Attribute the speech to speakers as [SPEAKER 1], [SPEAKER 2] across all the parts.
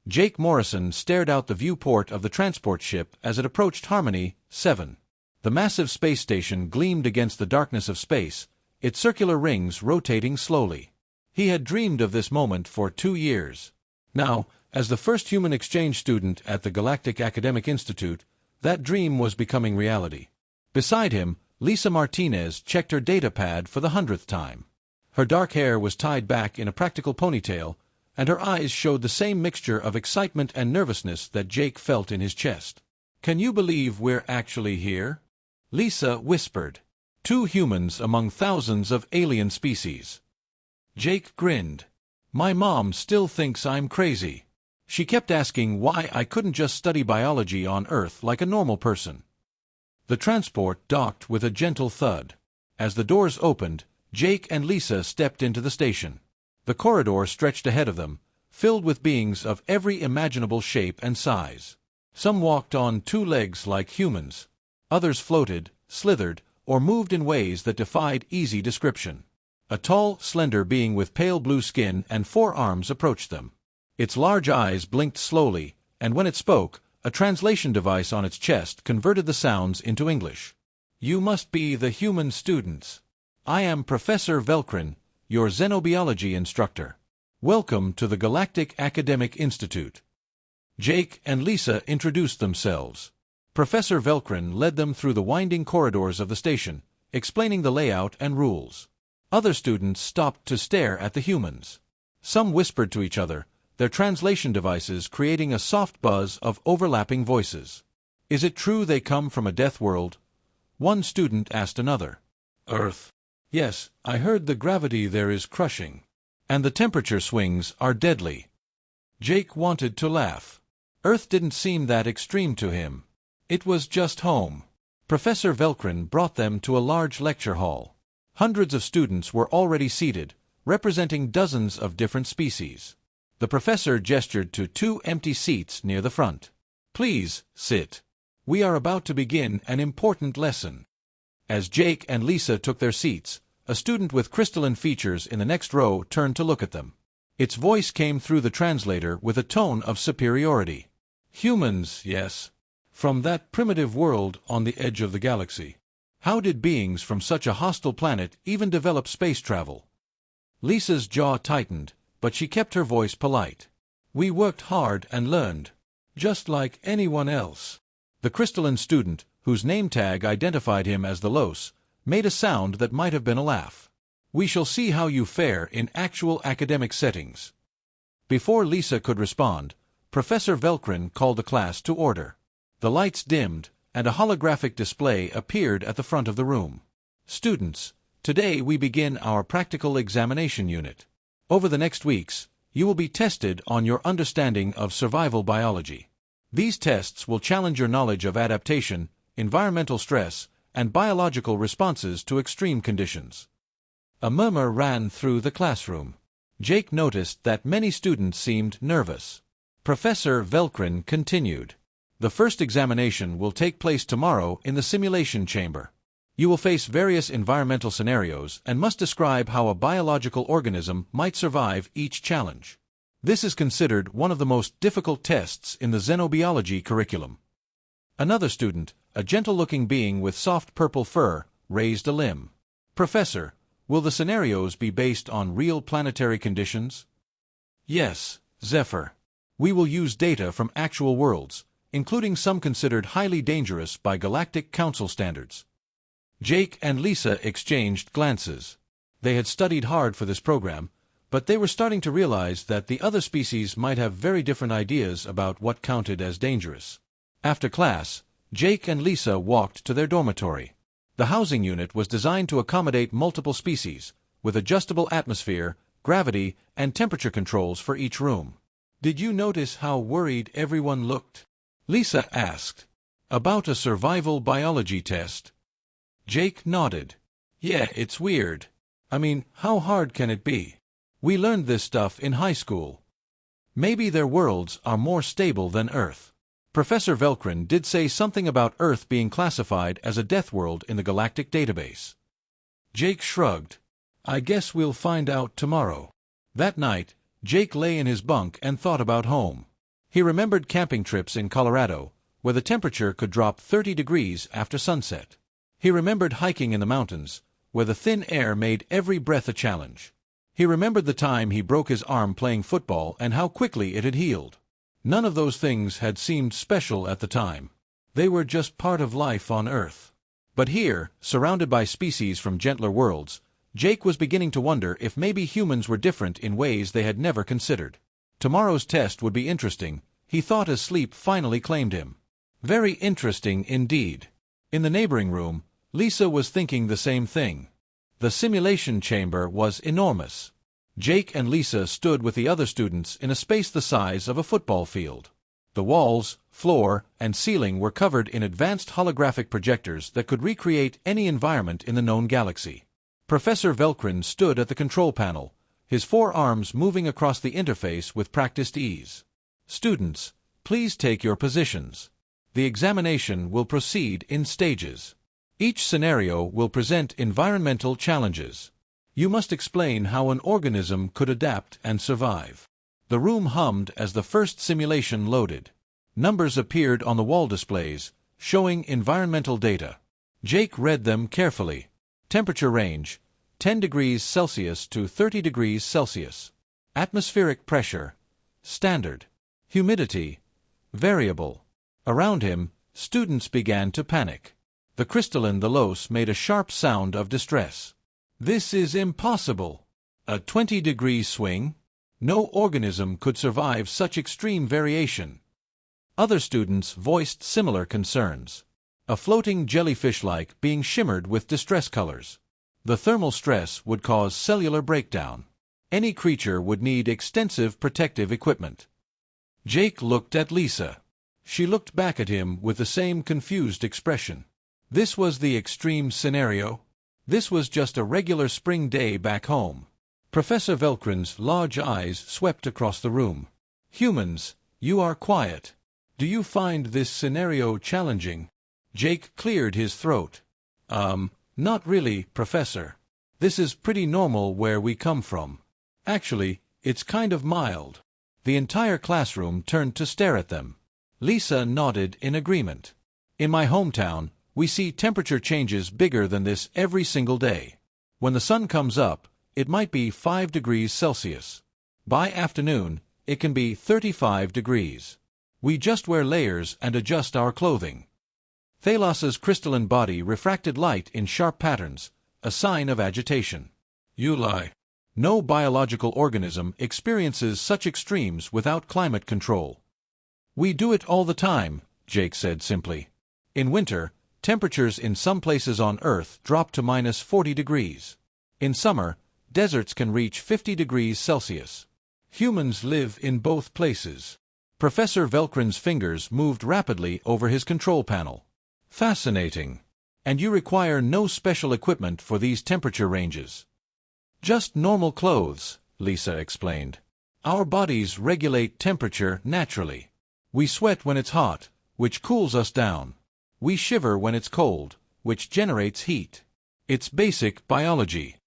[SPEAKER 1] Jake Morrison stared out the viewport of the transport ship as it approached Harmony 7. The massive space station gleamed against the darkness of space, its circular rings rotating slowly. He had dreamed of this moment for 2 years. Now, as the first human exchange student at the Galactic Academic Institute, that dream was becoming reality. Beside him, Lisa Martinez checked her data pad for the 100th time. Her dark hair was tied back in a practical ponytail, and her eyes showed the same mixture of excitement and nervousness that Jake felt in his chest. "Can you believe we're actually here?" Lisa whispered. 2 humans among thousands of alien species. Jake grinned. "My mom still thinks I'm crazy. She kept asking why I couldn't just study biology on Earth like a normal person." The transport docked with a gentle thud. As the doors opened, Jake and Lisa stepped into the station. The corridor stretched ahead of them, filled with beings of every imaginable shape and size. Some walked on 2 legs like humans. Others floated, slithered, or moved in ways that defied easy description. A tall, slender being with pale blue skin and 4 arms approached them. Its large eyes blinked slowly, and when it spoke, a translation device on its chest converted the sounds into English. "You must be the human students. I am Professor Velkrin, your xenobiology instructor. Welcome to the Galactic Academic Institute." Jake and Lisa introduced themselves. Professor Velkrin led them through the winding corridors of the station, explaining the layout and rules. Other students stopped to stare at the humans. Some whispered to each other, their translation devices creating a soft buzz of overlapping voices. "Is it true they come from a death world?" one student asked another. "Earth. Yes, I heard the gravity there is crushing. And the temperature swings are deadly." Jake wanted to laugh. Earth didn't seem that extreme to him. It was just home. Professor Velkrin brought them to a large lecture hall. Hundreds of students were already seated, representing dozens of different species. The professor gestured to 2 empty seats near the front. "Please, sit. We are about to begin an important lesson." As Jake and Lisa took their seats, a student with crystalline features in the next row turned to look at them. Its voice came through the translator with a tone of superiority. "Humans, yes. From that primitive world on the edge of the galaxy. How did beings from such a hostile planet even develop space travel?" Lisa's jaw tightened, but she kept her voice polite. "We worked hard and learned. Just like anyone else." The crystalline student, whose name tag identified him as the Los, made a sound that might have been a laugh. "We shall see how you fare in actual academic settings." Before Lisa could respond, Professor Velkrin called the class to order. The lights dimmed, and a holographic display appeared at the front of the room. "Students, today we begin our practical examination unit. Over the next weeks, you will be tested on your understanding of survival biology. These tests will challenge your knowledge of adaptation, environmental stress, and biological responses to extreme conditions." A murmur ran through the classroom. Jake noticed that many students seemed nervous. Professor Velkrin continued. "The first examination will take place tomorrow in the simulation chamber. You will face various environmental scenarios and must describe how a biological organism might survive each challenge. This is considered one of the most difficult tests in the xenobiology curriculum." Another student, a gentle-looking being with soft purple fur, raised a limb. "Professor, will the scenarios be based on real planetary conditions?" "Yes, Zephyr. We will use data from actual worlds, including some considered highly dangerous by Galactic Council standards." Jake and Lisa exchanged glances. They had studied hard for this program, but they were starting to realize that the other species might have very different ideas about what counted as dangerous. After class, Jake and Lisa walked to their dormitory. The housing unit was designed to accommodate multiple species, with adjustable atmosphere, gravity, and temperature controls for each room. "Did you notice how worried everyone looked?" Lisa asked. "About a survival biology test?" Jake nodded. "Yeah, it's weird. I mean, how hard can it be? We learned this stuff in high school. Maybe their worlds are more stable than Earth." Professor Velkrin did say something about Earth being classified as a death world in the galactic database. Jake shrugged. "I guess we'll find out tomorrow." That night, Jake lay in his bunk and thought about home. He remembered camping trips in Colorado, where the temperature could drop 30 degrees after sunset. He remembered hiking in the mountains, where the thin air made every breath a challenge. He remembered the time he broke his arm playing football and how quickly it had healed. None of those things had seemed special at the time. They were just part of life on Earth. But here, surrounded by species from gentler worlds, Jake was beginning to wonder if maybe humans were different in ways they had never considered. Tomorrow's test would be interesting, he thought as sleep finally claimed him. Very interesting indeed. In the neighboring room, Lisa was thinking the same thing. The simulation chamber was enormous. Jake and Lisa stood with the other students in a space the size of a football field. The walls, floor, and ceiling were covered in advanced holographic projectors that could recreate any environment in the known galaxy. Professor Velcrin stood at the control panel, his 4 arms moving across the interface with practiced ease. Students, please take your positions. The examination will proceed in stages. Each scenario will present environmental challenges. You must explain how an organism could adapt and survive. The room hummed as the first simulation loaded. Numbers appeared on the wall displays, showing environmental data. Jake read them carefully. Temperature range, 10 degrees Celsius to 30 degrees Celsius. Atmospheric pressure, standard. Humidity, variable. Around him, students began to panic. The crystalline Los made a sharp sound of distress. This is impossible. A 20-degree swing? No organism could survive such extreme variation. Other students voiced similar concerns. A floating jellyfish-like being shimmered with distress colors. The thermal stress would cause cellular breakdown. Any creature would need extensive protective equipment. Jake looked at Lisa. She looked back at him with the same confused expression. This was the extreme scenario. This was just a regular spring day back home. Professor Velcrin's large eyes swept across the room. Humans, you are quiet. Do you find this scenario challenging? Jake cleared his throat. Not really, Professor. This is pretty normal where we come from. Actually, it's kind of mild. The entire classroom turned to stare at them. Lisa nodded in agreement. In my hometown, we see temperature changes bigger than this every single day. When the sun comes up, it might be 5 degrees Celsius. By afternoon, it can be 35 degrees. We just wear layers and adjust our clothing. Thalos's crystalline body refracted light in sharp patterns, a sign of agitation. You lie. No biological organism experiences such extremes without climate control. We do it all the time, Jake said simply. In winter, temperatures in some places on Earth drop to minus 40 degrees. In summer, deserts can reach 50 degrees Celsius. Humans live in both places. Professor Velcrin's fingers moved rapidly over his control panel. Fascinating. And you require no special equipment for these temperature ranges. Just normal clothes, Lisa explained. Our bodies regulate temperature naturally. We sweat when it's hot, which cools us down. We shiver when it's cold, which generates heat. It's basic biology.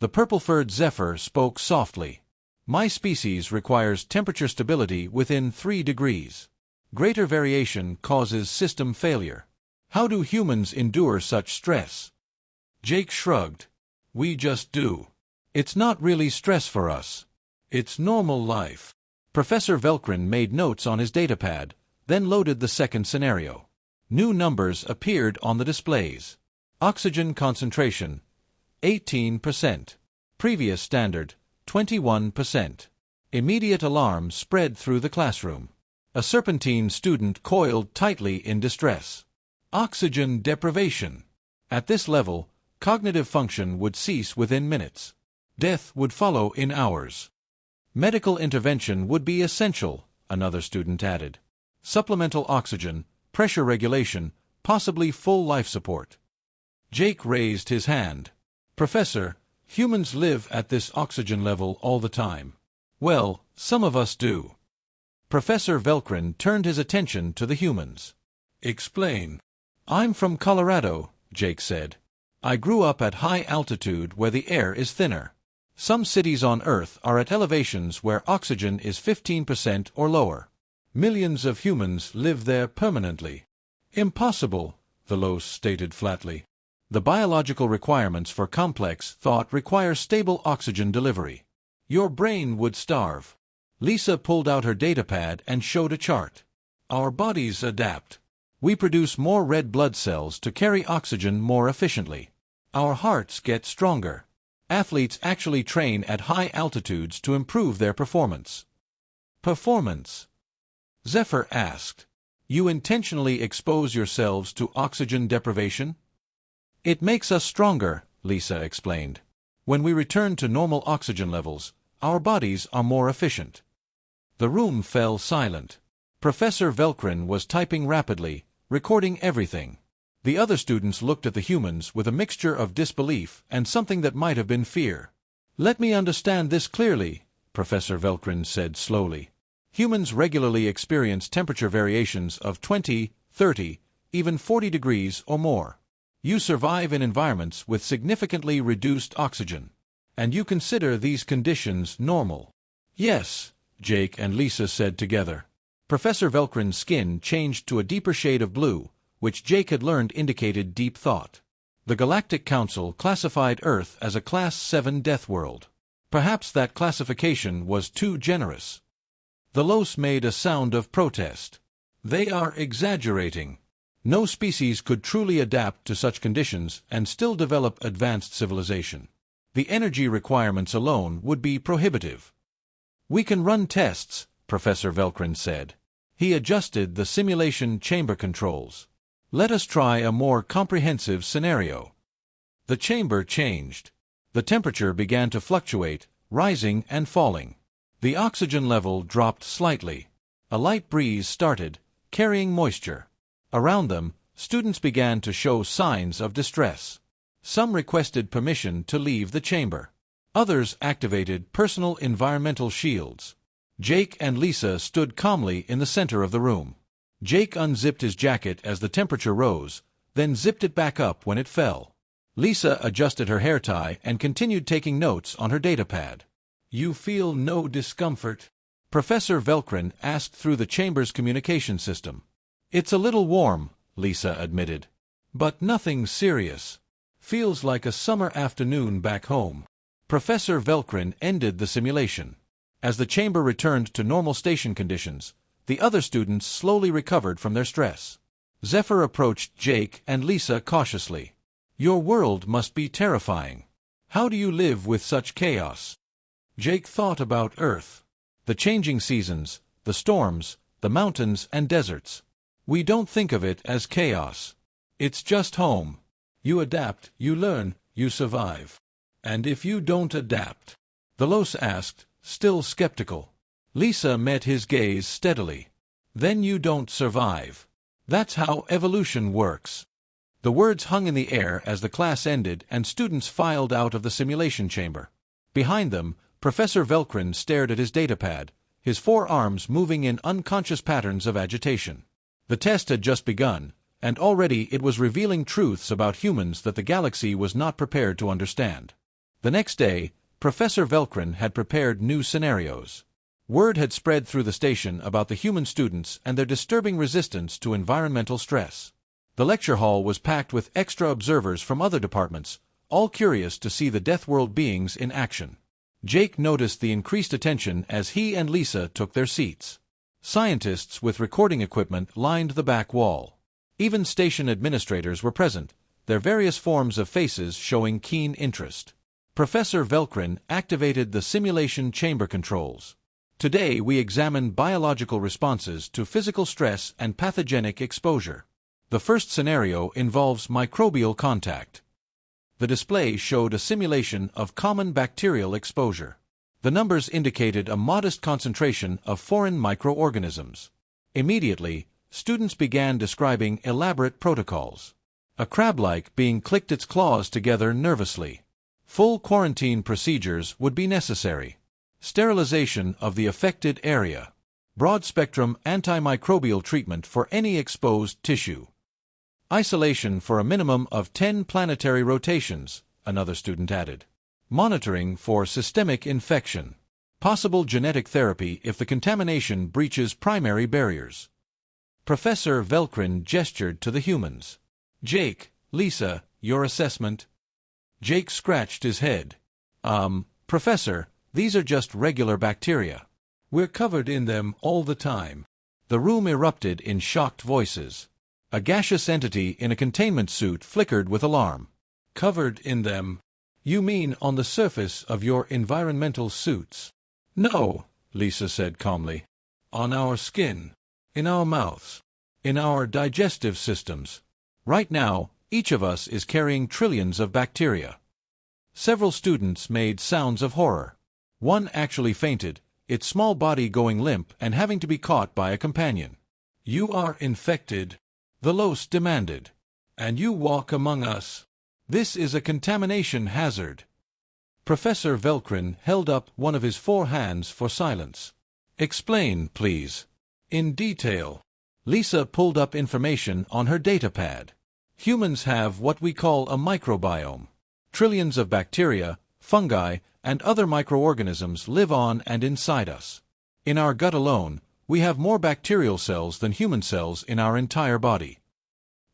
[SPEAKER 1] The purple-furred zephyr spoke softly. My species requires temperature stability within 3 degrees. Greater variation causes system failure. How do humans endure such stress? Jake shrugged. We just do. It's not really stress for us. It's normal life. Professor Velcrin made notes on his datapad, then loaded the second scenario. New numbers appeared on the displays. Oxygen concentration, 18%. Previous standard, 21%. Immediate alarm spread through the classroom. A serpentine student coiled tightly in distress. Oxygen deprivation. At this level, cognitive function would cease within minutes. Death would follow in hours. Medical intervention would be essential, another student added. Supplemental oxygen, pressure regulation, possibly full life support. Jake raised his hand. Professor, humans live at this oxygen level all the time. Well, some of us do. Professor Velcrin turned his attention to the humans. Explain. I'm from Colorado, Jake said. I grew up at high altitude where the air is thinner. Some cities on Earth are at elevations where oxygen is 15% or lower. Millions of humans live there permanently. Impossible, the Los stated flatly. The biological requirements for complex thought require stable oxygen delivery. Your brain would starve. Lisa pulled out her datapad and showed a chart. Our bodies adapt. We produce more red blood cells to carry oxygen more efficiently. Our hearts get stronger. Athletes actually train at high altitudes to improve their performance. Performance? Zephyr asked. You intentionally expose yourselves to oxygen deprivation? It makes us stronger, Lisa explained. When we return to normal oxygen levels, our bodies are more efficient. The room fell silent. Professor Velkrin was typing rapidly, recording everything. The other students looked at the humans with a mixture of disbelief and something that might have been fear. Let me understand this clearly, Professor Velkrin said slowly. Humans regularly experience temperature variations of 20, 30, even 40 degrees or more. You survive in environments with significantly reduced oxygen. And you consider these conditions normal. Yes, Jake and Lisa said together. Professor Velkrin's skin changed to a deeper shade of blue, which Jake had learned indicated deep thought. The Galactic Council classified Earth as a Class 7 death world. Perhaps that classification was too generous. The Los made a sound of protest. They are exaggerating. No species could truly adapt to such conditions and still develop advanced civilization. The energy requirements alone would be prohibitive. We can run tests, Professor Velkrin said. He adjusted the simulation chamber controls. Let us try a more comprehensive scenario. The chamber changed. The temperature began to fluctuate, rising and falling. The oxygen level dropped slightly. A light breeze started, carrying moisture. Around them, students began to show signs of distress. Some requested permission to leave the chamber. Others activated personal environmental shields. Jake and Lisa stood calmly in the center of the room. Jake unzipped his jacket as the temperature rose, then zipped it back up when it fell. Lisa adjusted her hair tie and continued taking notes on her datapad. You feel no discomfort? Professor Velkrin asked through the chamber's communication system. It's a little warm, Lisa admitted. But nothing serious. Feels like a summer afternoon back home. Professor Velkrin ended the simulation. As the chamber returned to normal station conditions, the other students slowly recovered from their stress. Zephyr approached Jake and Lisa cautiously. Your world must be terrifying. How do you live with such chaos? Jake thought about Earth. The changing seasons, the storms, the mountains and deserts. We don't think of it as chaos. It's just home. You adapt, you learn, you survive. And if you don't adapt? The Los asked, still skeptical. Lisa met his gaze steadily. Then you don't survive. That's how evolution works. The words hung in the air as the class ended and students filed out of the simulation chamber. Behind them, Professor Velkrin stared at his datapad, his forearms moving in unconscious patterns of agitation. The test had just begun, and already it was revealing truths about humans that the galaxy was not prepared to understand. The next day, Professor Velkrin had prepared new scenarios. Word had spread through the station about the human students and their disturbing resistance to environmental stress. The lecture hall was packed with extra observers from other departments, all curious to see the Deathworld beings in action. Jake noticed the increased attention as he and Lisa took their seats. Scientists with recording equipment lined the back wall. Even station administrators were present, their various forms of faces showing keen interest. Professor Velkrin activated the simulation chamber controls. Today we examine biological responses to physical stress and pathogenic exposure. The first scenario involves microbial contact. The display showed a simulation of common bacterial exposure. The numbers indicated a modest concentration of foreign microorganisms. Immediately, students began describing elaborate protocols. A crab-like being clicked its claws together nervously. Full quarantine procedures would be necessary. Sterilization of the affected area. Broad-spectrum antimicrobial treatment for any exposed tissue. Isolation for a minimum of 10 planetary rotations, another student added. Monitoring for systemic infection. Possible genetic therapy if the contamination breaches primary barriers. Professor Velkrin gestured to the humans. Jake, Lisa, your assessment? Jake scratched his head. Professor, these are just regular bacteria. We're covered in them all the time. The room erupted in shocked voices. A gaseous entity in a containment suit flickered with alarm. Covered in them? You mean on the surface of your environmental suits? No, Lisa said calmly. On our skin. In our mouths. In our digestive systems. Right now, each of us is carrying trillions of bacteria. Several students made sounds of horror. One actually fainted, its small body going limp and having to be caught by a companion. You are infected, the Los demanded. And you walk among us. This is a contamination hazard. Professor Velkrin held up one of his 4 hands for silence. Explain, please. In detail. Lisa pulled up information on her datapad. Humans have what we call a microbiome. Trillions of bacteria, fungi, and other microorganisms live on and inside us. In our gut alone, we have more bacterial cells than human cells in our entire body.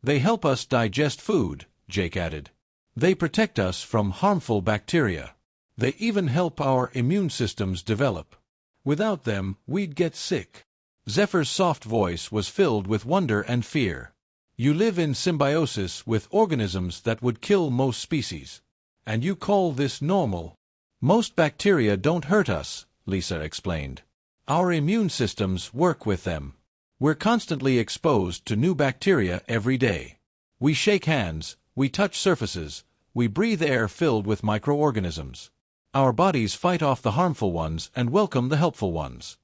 [SPEAKER 1] They help us digest food, Jake added. They protect us from harmful bacteria. They even help our immune systems develop. Without them, we'd get sick. Zephyr's soft voice was filled with wonder and fear. You live in symbiosis with organisms that would kill most species. And you call this normal? Most bacteria don't hurt us, Lisa explained. Our immune systems work with them. We're constantly exposed to new bacteria every day. We shake hands, we touch surfaces, we breathe air filled with microorganisms. Our bodies fight off the harmful ones and welcome the helpful ones.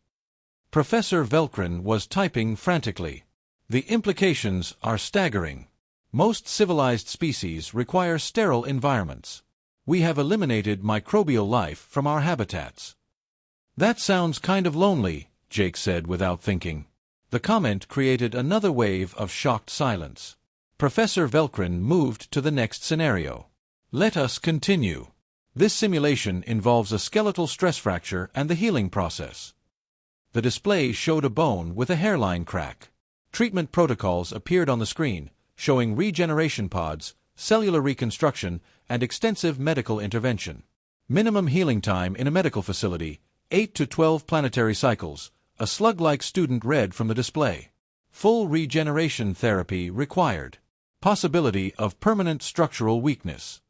[SPEAKER 1] Professor Velkrin was typing frantically. The implications are staggering. Most civilized species require sterile environments. We have eliminated microbial life from our habitats. That sounds kind of lonely, Jake said without thinking. The comment created another wave of shocked silence. Professor Velkrin moved to the next scenario. Let us continue. This simulation involves a skeletal stress fracture and the healing process. The display showed a bone with a hairline crack. Treatment protocols appeared on the screen, showing regeneration pods, cellular reconstruction, and extensive medical intervention. Minimum healing time in a medical facility, 8 to 12 planetary cycles, a slug-like student read from the display. Full regeneration therapy required. Possibility of permanent structural weakness.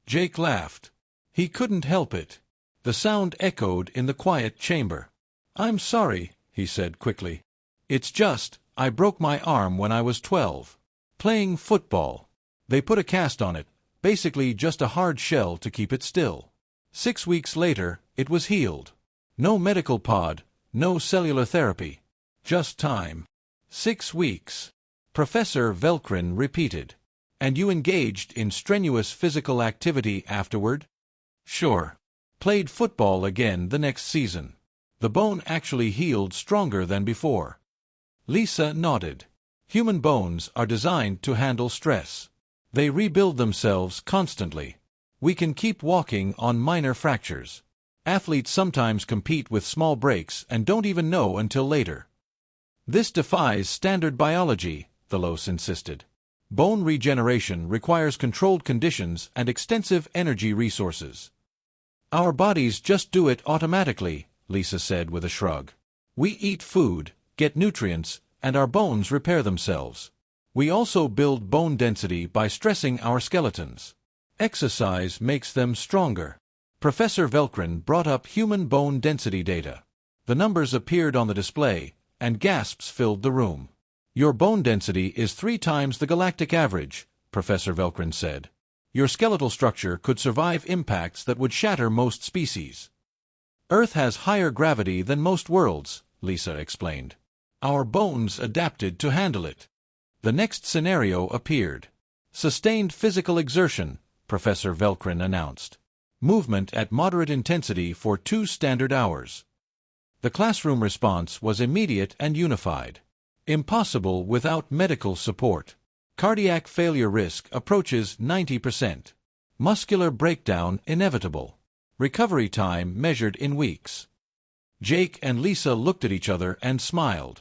[SPEAKER 1] Jake laughed. He couldn't help it. The sound echoed in the quiet chamber. I'm sorry, he said quickly. It's just, I broke my arm when I was 12. Playing football. They put a cast on it, basically just a hard shell to keep it still. 6 weeks later, it was healed. No medical pod, no cellular therapy. Just time. 6 weeks. Professor Velkrin repeated. And you engaged in strenuous physical activity afterward? Sure. Played football again the next season. The bone actually healed stronger than before. Lisa nodded. Human bones are designed to handle stress. They rebuild themselves constantly. We can keep walking on minor fractures. Athletes sometimes compete with small breaks and don't even know until later. This defies standard biology, the Los insisted. Bone regeneration requires controlled conditions and extensive energy resources. Our bodies just do it automatically, Lisa said with a shrug. We eat food, get nutrients, and our bones repair themselves. We also build bone density by stressing our skeletons. Exercise makes them stronger. Professor Velkrin brought up human bone density data. The numbers appeared on the display, and gasps filled the room. Your bone density is 3 times the galactic average, Professor Velkrin said. Your skeletal structure could survive impacts that would shatter most species. Earth has higher gravity than most worlds, Lisa explained. Our bones adapted to handle it. The next scenario appeared. Sustained physical exertion, Professor Velkrin announced. Movement at moderate intensity for 2 standard hours. The classroom response was immediate and unified. Impossible without medical support. Cardiac failure risk approaches 90%. Muscular breakdown inevitable. Recovery time measured in weeks. Jake and Lisa looked at each other and smiled.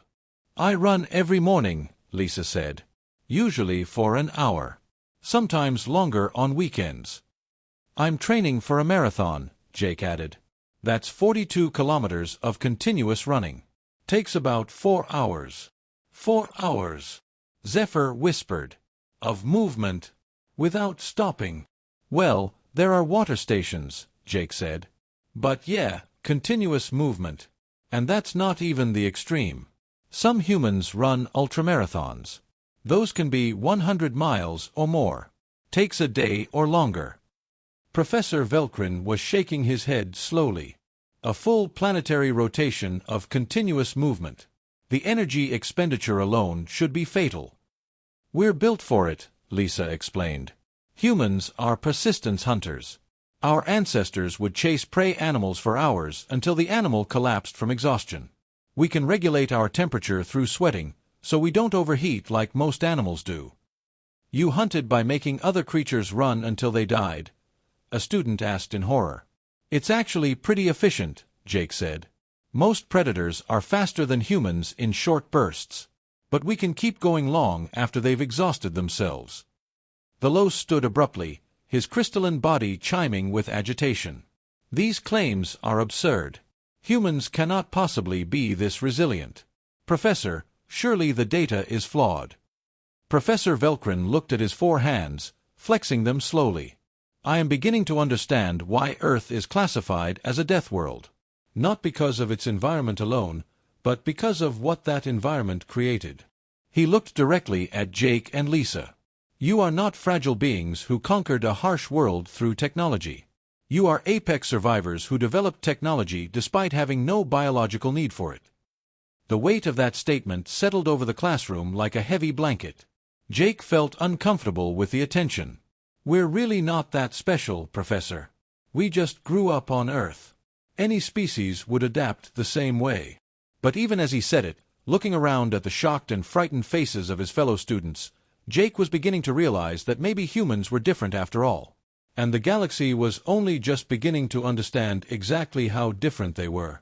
[SPEAKER 1] I run every morning, Lisa said. Usually for an hour. Sometimes longer on weekends. I'm training for a marathon, Jake added. That's 42 kilometers of continuous running. Takes about 4 hours. 4 hours, Zephyr whispered. Of movement. Without stopping. Well, there are water stations, Jake said. But yeah, continuous movement. And that's not even the extreme. Some humans run ultramarathons. Those can be 100 miles or more. Takes a day or longer. Professor Velkrin was shaking his head slowly. A full planetary rotation of continuous movement. The energy expenditure alone should be fatal. We're built for it, Lisa explained. Humans are persistence hunters. Our ancestors would chase prey animals for hours until the animal collapsed from exhaustion. We can regulate our temperature through sweating, so we don't overheat like most animals do. You hunted by making other creatures run until they died? A student asked in horror. It's actually pretty efficient, Jake said. Most predators are faster than humans in short bursts. But we can keep going long after they've exhausted themselves. The Los stood abruptly, his crystalline body chiming with agitation. These claims are absurd. Humans cannot possibly be this resilient. Professor, surely the data is flawed. Professor Velkrin looked at his 4 hands, flexing them slowly. I am beginning to understand why Earth is classified as a death world. Not because of its environment alone, but because of what that environment created. He looked directly at Jake and Lisa. You are not fragile beings who conquered a harsh world through technology. You are apex survivors who developed technology despite having no biological need for it. The weight of that statement settled over the classroom like a heavy blanket. Jake felt uncomfortable with the attention. We're really not that special, Professor. We just grew up on Earth. Any species would adapt the same way. But even as he said it, looking around at the shocked and frightened faces of his fellow students, Jake was beginning to realize that maybe humans were different after all. And the galaxy was only just beginning to understand exactly how different they were.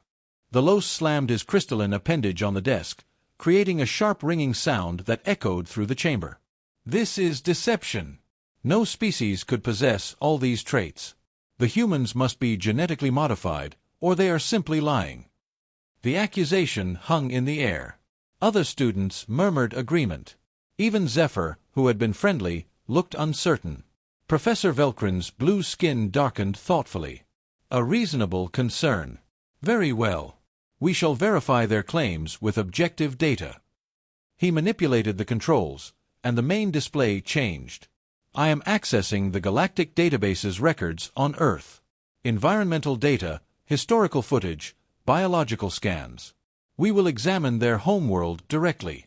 [SPEAKER 1] The Los slammed his crystalline appendage on the desk, creating a sharp ringing sound that echoed through the chamber. This is deception. No species could possess all these traits. The humans must be genetically modified, or they are simply lying. The accusation hung in the air. Other students murmured agreement. Even Zephyr, who had been friendly, looked uncertain. Professor Velkrin's blue skin darkened thoughtfully. A reasonable concern. Very well. We shall verify their claims with objective data. He manipulated the controls, and the main display changed. I am accessing the Galactic database's records on Earth. Environmental data, historical footage, biological scans. We will examine their homeworld directly.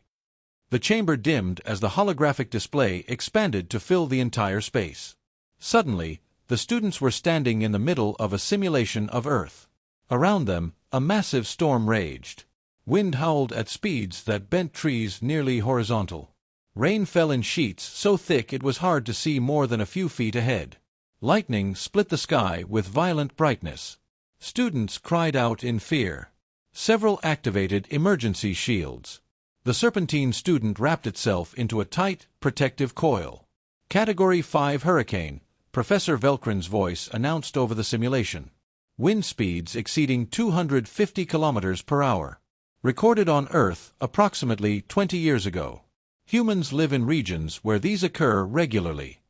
[SPEAKER 1] The chamber dimmed as the holographic display expanded to fill the entire space. Suddenly, the students were standing in the middle of a simulation of Earth. Around them, a massive storm raged. Wind howled at speeds that bent trees nearly horizontal. Rain fell in sheets so thick it was hard to see more than a few feet ahead. Lightning split the sky with violent brightness. Students cried out in fear. Several activated emergency shields. The serpentine student wrapped itself into a tight, protective coil. Category 5 Hurricane, Professor Velkrin's voice announced over the simulation. Wind speeds exceeding 250 kilometers per hour. Recorded on Earth approximately 20 years ago. Humans live in regions where these occur regularly.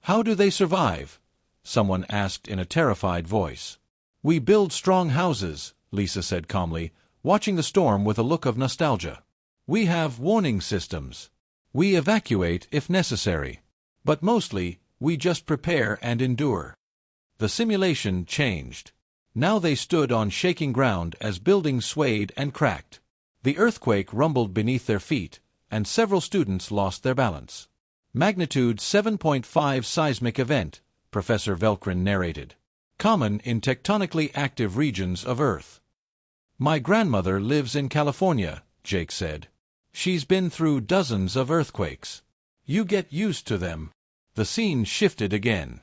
[SPEAKER 1] How do they survive? Someone asked in a terrified voice. We build strong houses, Lisa said calmly, watching the storm with a look of nostalgia. We have warning systems. We evacuate if necessary. But mostly, we just prepare and endure. The simulation changed. Now they stood on shaking ground as buildings swayed and cracked. The earthquake rumbled beneath their feet, and several students lost their balance. Magnitude 7.5 seismic event, Professor Velkrin narrated. Common in tectonically active regions of Earth. My grandmother lives in California, Jake said. She's been through dozens of earthquakes. You get used to them. The scene shifted again.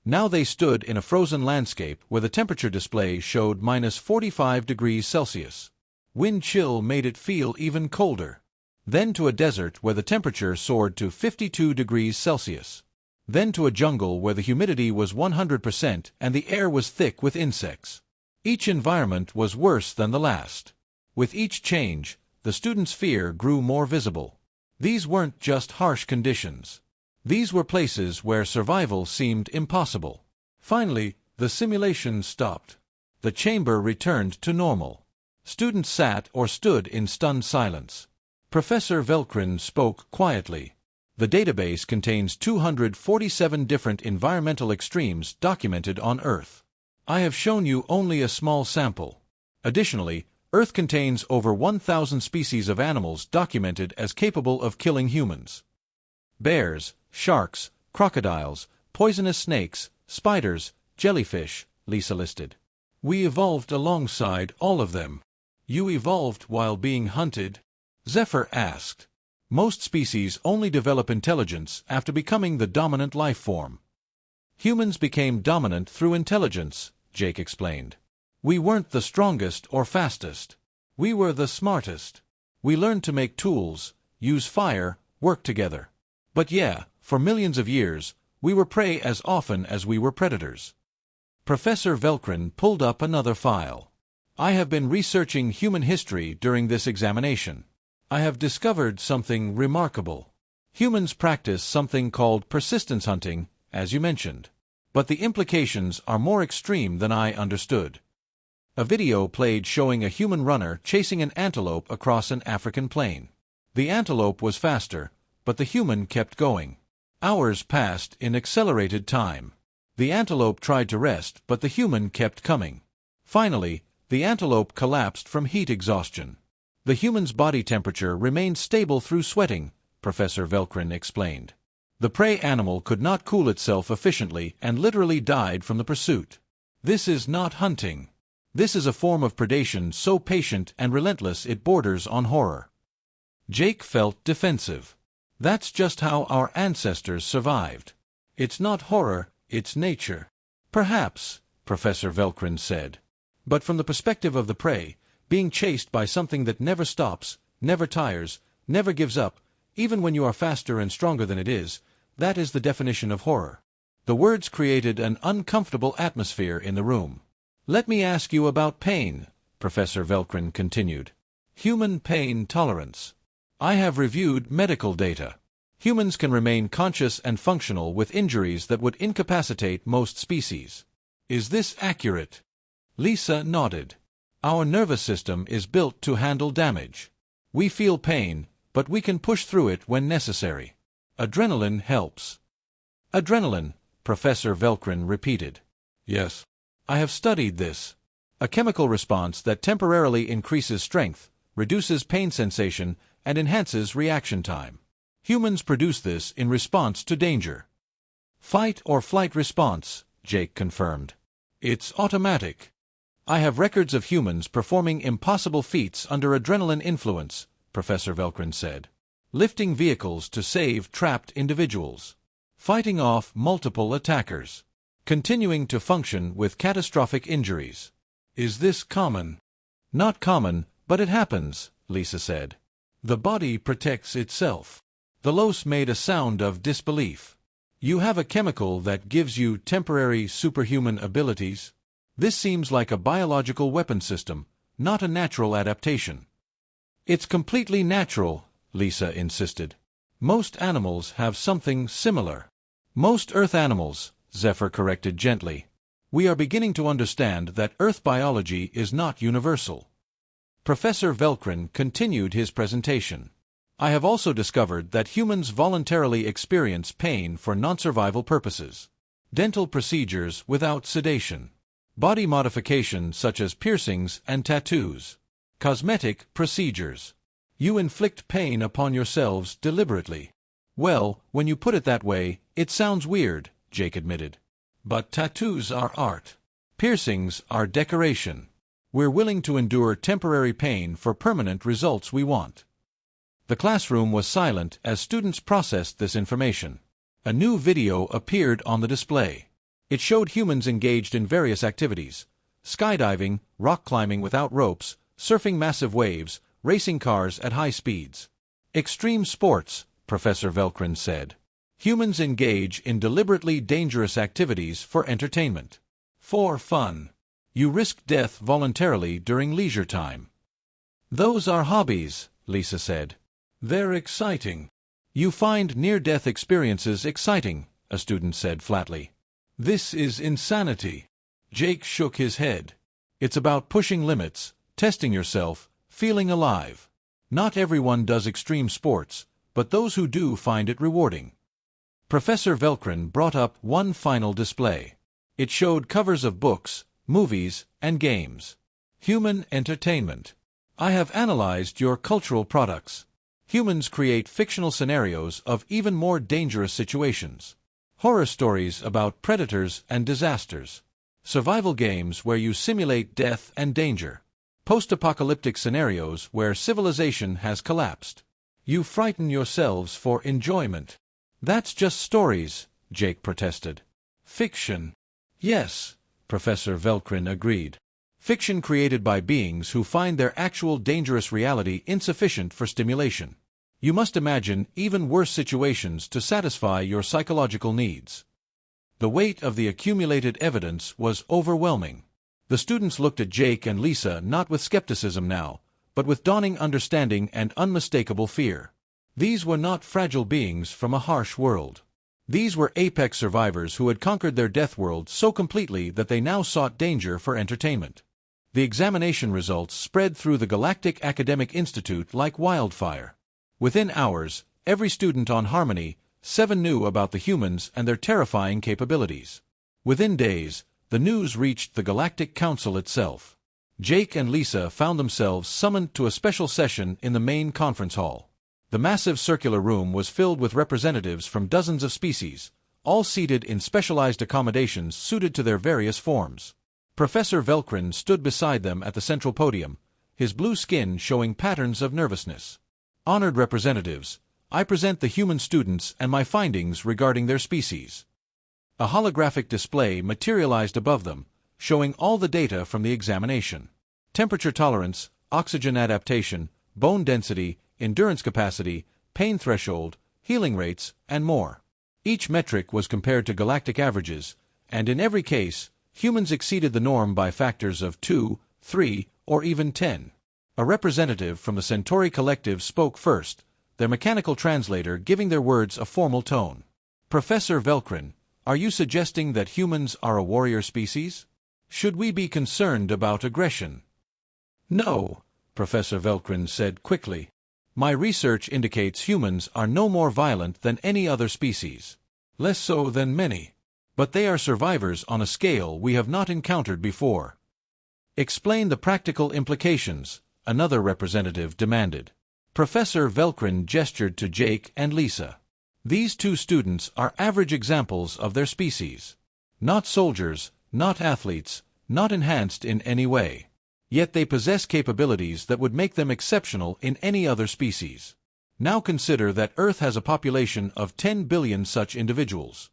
[SPEAKER 1] Now they stood in a frozen landscape where the temperature display showed -45 degrees Celsius. Wind chill made it feel even colder. Then to a desert where the temperature soared to 52 degrees Celsius. Then to a jungle where the humidity was 100% and the air was thick with insects. Each environment was worse than the last. With each change, the students' fear grew more visible. These weren't just harsh conditions. These were places where survival seemed impossible. Finally, the simulation stopped. The chamber returned to normal. Students sat or stood in stunned silence. Professor Velkrin spoke quietly. The database contains 247 different environmental extremes documented on Earth. I have shown you only a small sample. Additionally, Earth contains over 1,000 species of animals documented as capable of killing humans. Bears, sharks, crocodiles, poisonous snakes, spiders, jellyfish, Lisa listed. We evolved alongside all of them. You evolved while being hunted? Zephyr asked. Most species only develop intelligence after becoming the dominant life form. Humans became dominant through intelligence, Jake explained. We weren't the strongest or fastest. We were the smartest. We learned to make tools, use fire, work together. But yeah, for millions of years, we were prey as often as we were predators. Professor Velkrin pulled up another file. I have been researching human history during this examination. I have discovered something remarkable. Humans practice something called persistence hunting, as you mentioned. But the implications are more extreme than I understood. A video played showing a human runner chasing an antelope across an African plain. The antelope was faster, but the human kept going. Hours passed in accelerated time. The antelope tried to rest, but the human kept coming. Finally, the antelope collapsed from heat exhaustion. The human's body temperature remained stable through sweating, Professor Velkrin explained. The prey animal could not cool itself efficiently and literally died from the pursuit. This is not hunting. This is a form of predation so patient and relentless it borders on horror. Jake felt defensive. That's just how our ancestors survived. It's not horror, it's nature. Perhaps, Professor Velkrin said. But from the perspective of the prey, being chased by something that never stops, never tires, never gives up, even when you are faster and stronger than it is, that is the definition of horror. The words created an uncomfortable atmosphere in the room. Let me ask you about pain, Professor Velkrin continued. Human pain tolerance. I have reviewed medical data. Humans can remain conscious and functional with injuries that would incapacitate most species. Is this accurate? Lisa nodded. Our nervous system is built to handle damage. We feel pain, but we can push through it when necessary. Adrenaline helps. Adrenaline, Professor Velkrin repeated. Yes. I have studied this. A chemical response that temporarily increases strength, reduces pain sensation, and enhances reaction time. Humans produce this in response to danger. Fight or flight response, Jake confirmed. It's automatic. I have records of humans performing impossible feats under adrenaline influence, Professor Velkrin said. Lifting vehicles to save trapped individuals. Fighting off multiple attackers. Continuing to function with catastrophic injuries. Is this common? Not common, but it happens, Lisa said. The body protects itself. The Los made a sound of disbelief. You have a chemical that gives you temporary superhuman abilities? This seems like a biological weapon system, not a natural adaptation. It's completely natural, Lisa insisted. Most animals have something similar. Most Earth animals, Zephyr corrected gently. We are beginning to understand that Earth biology is not universal. Professor Velkrin continued his presentation. I have also discovered that humans voluntarily experience pain for non-survival purposes. Dental procedures without sedation. Body modification such as piercings and tattoos. Cosmetic procedures. You inflict pain upon yourselves deliberately. Well, when you put it that way, it sounds weird, Jake admitted. But tattoos are art. Piercings are decoration. We're willing to endure temporary pain for permanent results we want. The classroom was silent as students processed this information. A new video appeared on the display. It showed humans engaged in various activities: skydiving, rock climbing without ropes, surfing massive waves, racing cars at high speeds. Extreme sports, Professor Velkrin said. Humans engage in deliberately dangerous activities for entertainment. For fun. You risk death voluntarily during leisure time. Those are hobbies, Lisa said. They're exciting. You find near-death experiences exciting, a student said flatly. This is insanity. Jake shook his head. It's about pushing limits, testing yourself, feeling alive. Not everyone does extreme sports, but those who do find it rewarding. Professor Velkrin brought up one final display. It showed covers of books, movies, and games. Human entertainment. I have analyzed your cultural products. Humans create fictional scenarios of even more dangerous situations. Horror stories about predators and disasters. Survival games where you simulate death and danger. Post-apocalyptic scenarios where civilization has collapsed. You frighten yourselves for enjoyment. That's just stories, Jake protested. Fiction. Yes, Professor Velkrin agreed. Fiction created by beings who find their actual dangerous reality insufficient for stimulation. You must imagine even worse situations to satisfy your psychological needs. The weight of the accumulated evidence was overwhelming. The students looked at Jake and Lisa not with skepticism now, but with dawning understanding and unmistakable fear. These were not fragile beings from a harsh world. These were apex survivors who had conquered their death world so completely that they now sought danger for entertainment. The examination results spread through the Galactic Academic Institute like wildfire. Within hours, every student on Harmony 7 knew about the humans and their terrifying capabilities. Within days, the news reached the Galactic Council itself. Jake and Lisa found themselves summoned to a special session in the main conference hall. The massive circular room was filled with representatives from dozens of species, all seated in specialized accommodations suited to their various forms. Professor Velkrin stood beside them at the central podium, his blue skin showing patterns of nervousness. Honored representatives, I present the human students and my findings regarding their species. A holographic display materialized above them, showing all the data from the examination. Temperature tolerance, oxygen adaptation, bone density, endurance capacity, pain threshold, healing rates, and more. Each metric was compared to galactic averages, and in every case, humans exceeded the norm by factors of 2, 3, or even 10. A representative from the Centauri Collective spoke first, their mechanical translator giving their words a formal tone. Professor Velkrin, are you suggesting that humans are a warrior species? Should we be concerned about aggression? No, Professor Velkrin said quickly. My research indicates humans are no more violent than any other species. Less so than many. But they are survivors on a scale we have not encountered before. Explain the practical implications, another representative demanded. Professor Velkrin gestured to Jake and Lisa. These 2 students are average examples of their species. Not soldiers, not athletes, not enhanced in any way. Yet they possess capabilities that would make them exceptional in any other species. Now consider that Earth has a population of 10 billion such individuals.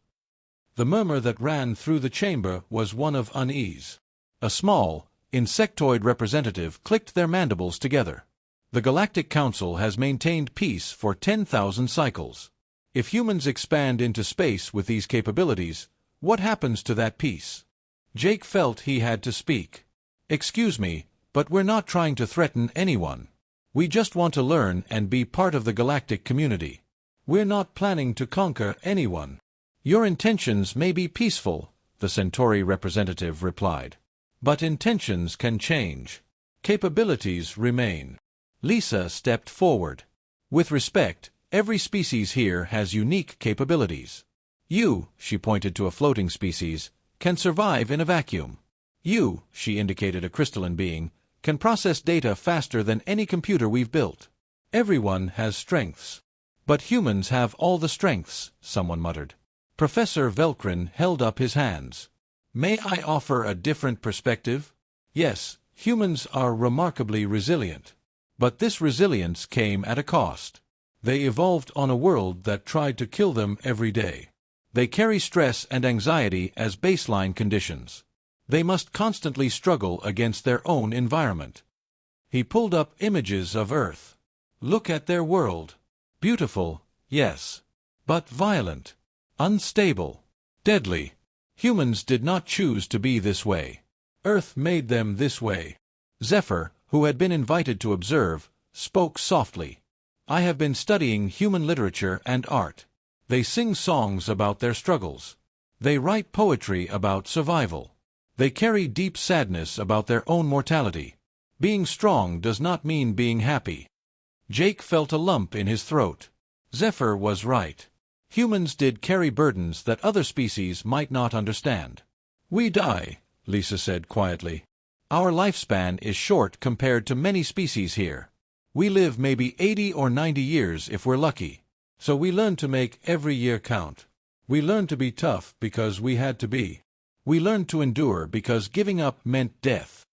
[SPEAKER 1] The murmur that ran through the chamber was one of unease. A small, insectoid representative clicked their mandibles together. The Galactic Council has maintained peace for 10,000 cycles. If humans expand into space with these capabilities, what happens to that peace? Jake felt he had to speak. Excuse me, but we're not trying to threaten anyone. We just want to learn and be part of the galactic community. We're not planning to conquer anyone. Your intentions may be peaceful, the Centauri representative replied. But intentions can change. Capabilities remain. Lisa stepped forward. With respect, every species here has unique capabilities. You, she pointed to a floating species, can survive in a vacuum. You, she indicated a crystalline being, can process data faster than any computer we've built. Everyone has strengths. But humans have all the strengths, someone muttered. Professor Velkrin held up his hands. May I offer a different perspective? Yes, humans are remarkably resilient. But this resilience came at a cost. They evolved on a world that tried to kill them every day. They carry stress and anxiety as baseline conditions. They must constantly struggle against their own environment. He pulled up images of Earth. Look at their world. Beautiful, yes. But violent. Unstable. Deadly. Humans did not choose to be this way. Earth made them this way. Zephyr, who had been invited to observe, spoke softly. I have been studying human literature and art. They sing songs about their struggles. They write poetry about survival. They carry deep sadness about their own mortality. Being strong does not mean being happy. Jake felt a lump in his throat. Zephyr was right. Humans did carry burdens that other species might not understand. We die, Lisa said quietly. Our lifespan is short compared to many species here. We live maybe 80 or 90 years if we're lucky. So we learn to make every year count. We learn to be tough because we had to be. We learned to endure because giving up meant death.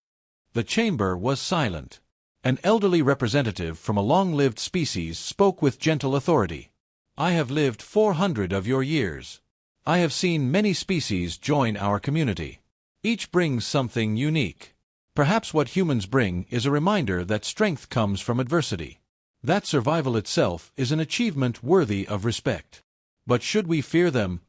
[SPEAKER 1] The chamber was silent. An elderly representative from a long-lived species spoke with gentle authority. I have lived 400 of your years. I have seen many species join our community. Each brings something unique. Perhaps what humans bring is a reminder that strength comes from adversity. That survival itself is an achievement worthy of respect. But should we fear them?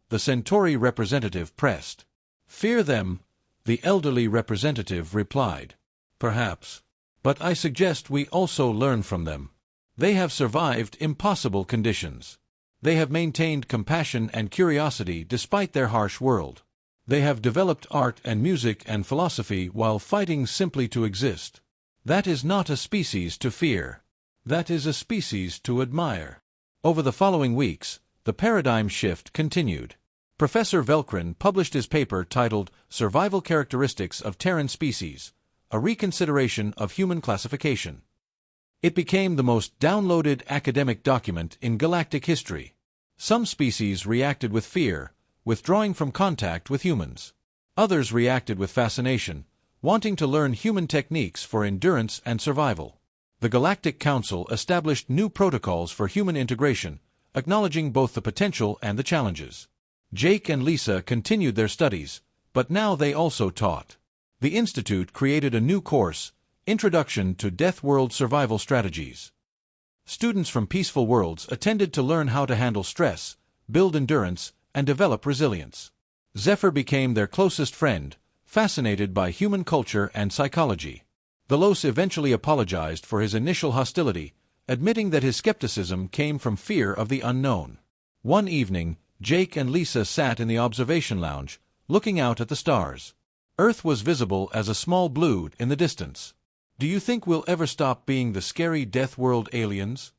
[SPEAKER 1] The Centauri representative pressed. Fear them? The elderly representative replied. Perhaps. But I suggest we also learn from them. They have survived impossible conditions. They have maintained compassion and curiosity despite their harsh world. They have developed art and music and philosophy while fighting simply to exist. That is not a species to fear. That is a species to admire. Over the following weeks, the paradigm shift continued. Professor Velkrin published his paper titled Survival Characteristics of Terran Species, a Reconsideration of Human Classification. It became the most downloaded academic document in galactic history. Some species reacted with fear, withdrawing from contact with humans. Others reacted with fascination, wanting to learn human techniques for endurance and survival. The Galactic Council established new protocols for human integration, acknowledging both the potential and the challenges. Jake and Lisa continued their studies, but now they also taught. The Institute created a new course, Introduction to Deathworld Survival Strategies. Students from peaceful worlds attended to learn how to handle stress, build endurance, and develop resilience. Zephyr became their closest friend, fascinated by human culture and psychology. Delos eventually apologized for his initial hostility, admitting that his skepticism came from fear of the unknown. One evening, Jake and Lisa sat in the observation lounge, looking out at the stars. Earth was visible as a small blue in the distance. Do you think we'll ever stop being the scary Death World aliens?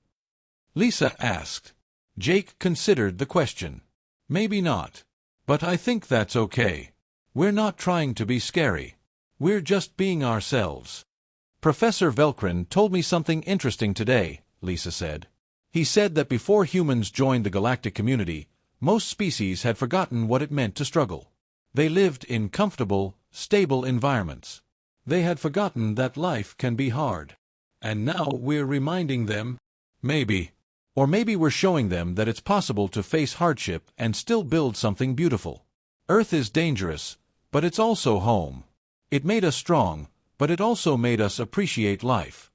[SPEAKER 1] Lisa asked. Jake considered the question. Maybe not. But I think that's okay. We're not trying to be scary. We're just being ourselves. Professor Velkrin told me something interesting today, Lisa said. He said that before humans joined the galactic community, most species had forgotten what it meant to struggle. They lived in comfortable, stable environments. They had forgotten that life can be hard. And now we're reminding them, maybe. Or maybe we're showing them that it's possible to face hardship and still build something beautiful. Earth is dangerous, but it's also home. It made us strong, but it also made us appreciate life.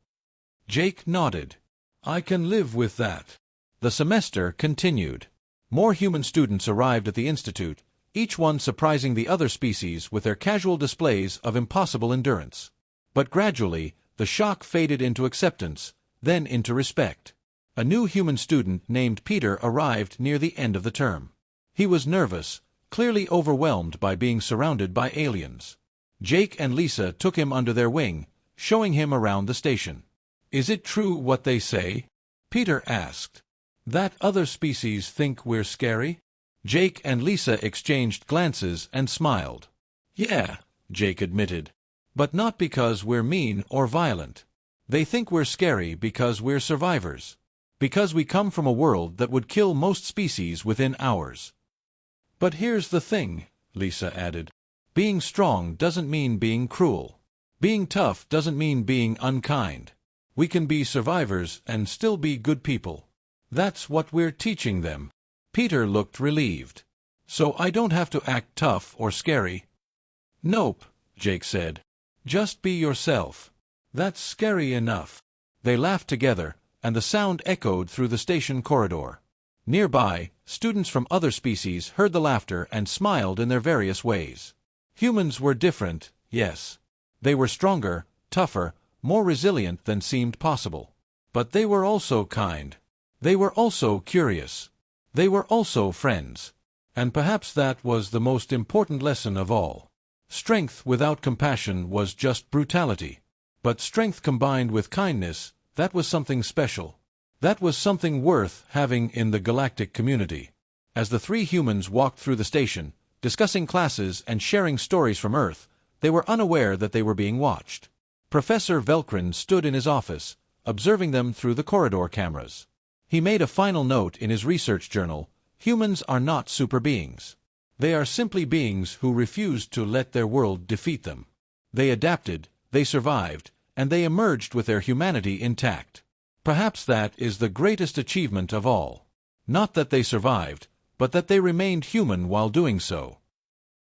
[SPEAKER 1] Jake nodded. I can live with that. The semester continued. More human students arrived at the Institute, each one surprising the other species with their casual displays of impossible endurance. But gradually, the shock faded into acceptance, then into respect. A new human student named Peter arrived near the end of the term. He was nervous, clearly overwhelmed by being surrounded by aliens. Jake and Lisa took him under their wing, showing him around the station. Is it true what they say? Peter asked. That other species think we're scary? Jake and Lisa exchanged glances and smiled. Yeah, Jake admitted. But not because we're mean or violent. They think we're scary because we're survivors. Because we come from a world that would kill most species within hours. But here's the thing, Lisa added. Being strong doesn't mean being cruel. Being tough doesn't mean being unkind. We can be survivors and still be good people. That's what we're teaching them. Peter looked relieved. So I don't have to act tough or scary? Nope, Jake said. Just be yourself. That's scary enough. They laughed together, and the sound echoed through the station corridor. Nearby, students from other species heard the laughter and smiled in their various ways. Humans were different, yes. They were stronger, tougher, more resilient than seemed possible. But they were also kind. They were also curious. They were also friends. And perhaps that was the most important lesson of all. Strength without compassion was just brutality. But strength combined with kindness, that was something special. That was something worth having in the galactic community. As the three humans walked through the station, discussing classes and sharing stories from Earth, they were unaware that they were being watched. Professor Velkrin stood in his office, observing them through the corridor cameras. He made a final note in his research journal: humans are not super beings. They are simply beings who refused to let their world defeat them. They adapted, they survived, and they emerged with their humanity intact. Perhaps that is the greatest achievement of all. Not that they survived, but that they remained human while doing so.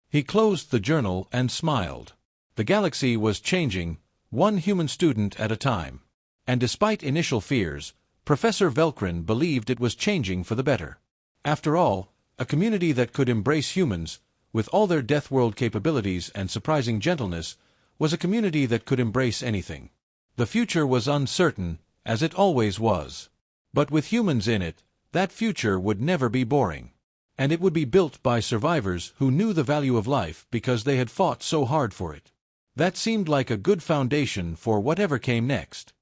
[SPEAKER 1] He closed the journal and smiled. The galaxy was changing, one human student at a time. And despite initial fears, Professor Velkrin believed it was changing for the better. After all, a community that could embrace humans, with all their Deathworld capabilities and surprising gentleness, was a community that could embrace anything. The future was uncertain, as it always was. But with humans in it, that future would never be boring. And it would be built by survivors who knew the value of life because they had fought so hard for it. That seemed like a good foundation for whatever came next.